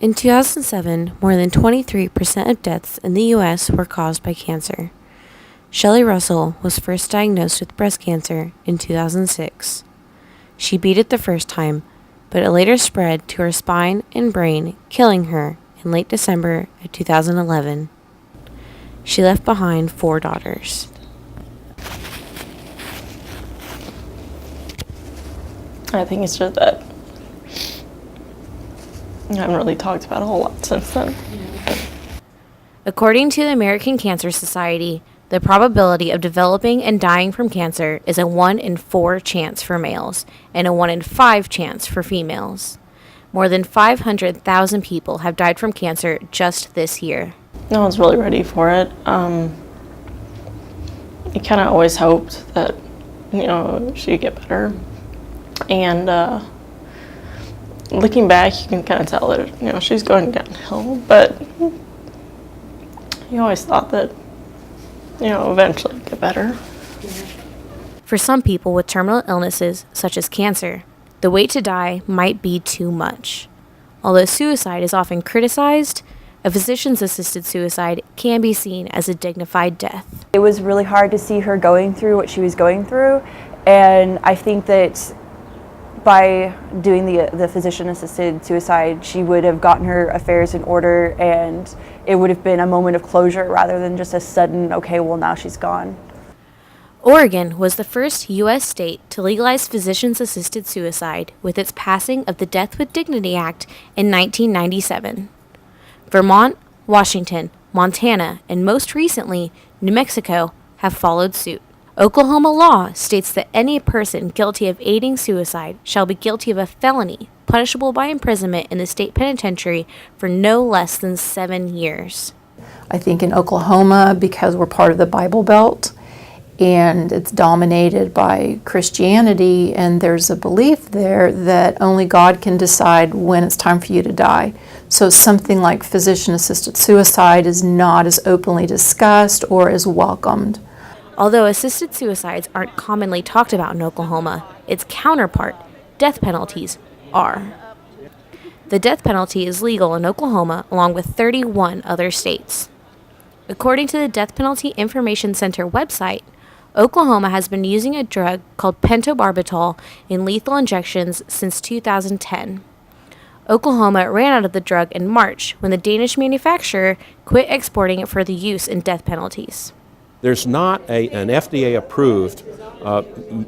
In 2007, more than 23% of deaths in the U.S. were caused by cancer. Shelley Russell was first diagnosed with breast cancer in 2006. She beat it the first time, but it later spread to her spine and brain, killing her in late December of 2011. She left behind 4 daughters. I think it's just that I haven't really talked about it a whole lot since then. According to the American Cancer Society, the probability of developing and dying from cancer is a 1 in 4 chance for males and a 1 in 5 chance for females. More than 500,000 people have died from cancer just this year. No one's really ready for it. You kind of always hoped that, she'd get better. And looking back, you can kind of tell that, she's going downhill, but you always thought that, eventually it'd get better. For some people with terminal illnesses, such as cancer, the wait to die might be too much. Although suicide is often criticized, a physician's-assisted suicide can be seen as a dignified death. It was really hard to see her going through what she was going through, and I think that by doing the physician-assisted suicide, she would have gotten her affairs in order, and it would have been a moment of closure rather than just a sudden, okay, well, now she's gone. Oregon was the first U.S. state to legalize physicians-assisted suicide with its passing of the Death with Dignity Act in 1997. Vermont, Washington, Montana, and most recently, New Mexico have followed suit. Oklahoma law states that any person guilty of aiding suicide shall be guilty of a felony punishable by imprisonment in the state penitentiary for no less than 7 years. I think in Oklahoma, because we're part of the Bible Belt, and it's dominated by Christianity, and there's a belief there that only God can decide when it's time for you to die. So something like physician-assisted suicide is not as openly discussed or as welcomed. Although assisted suicides aren't commonly talked about in Oklahoma, its counterpart, death penalties, are. The death penalty is legal in Oklahoma along with 31 other states. According to the Death Penalty Information Center website, Oklahoma has been using a drug called pentobarbital in lethal injections since 2010. Oklahoma ran out of the drug in March when the Danish manufacturer quit exporting it for the use in death penalties. There's not an FDA-approved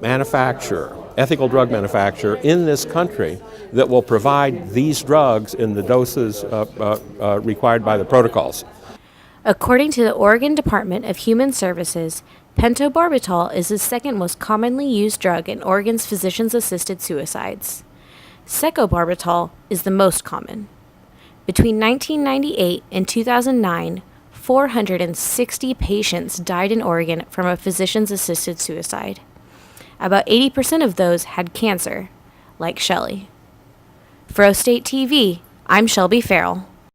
manufacturer, ethical drug manufacturer in this country that will provide these drugs in the doses required by the protocols. According to the Oregon Department of Human Services, pentobarbital is the second most commonly used drug in Oregon's physicians-assisted suicides. Secobarbital is the most common. Between 1998 and 2009, 460 patients died in Oregon from a physician's-assisted suicide. About 80% of those had cancer, like Shelley. For O State TV, I'm Shelby Farrell.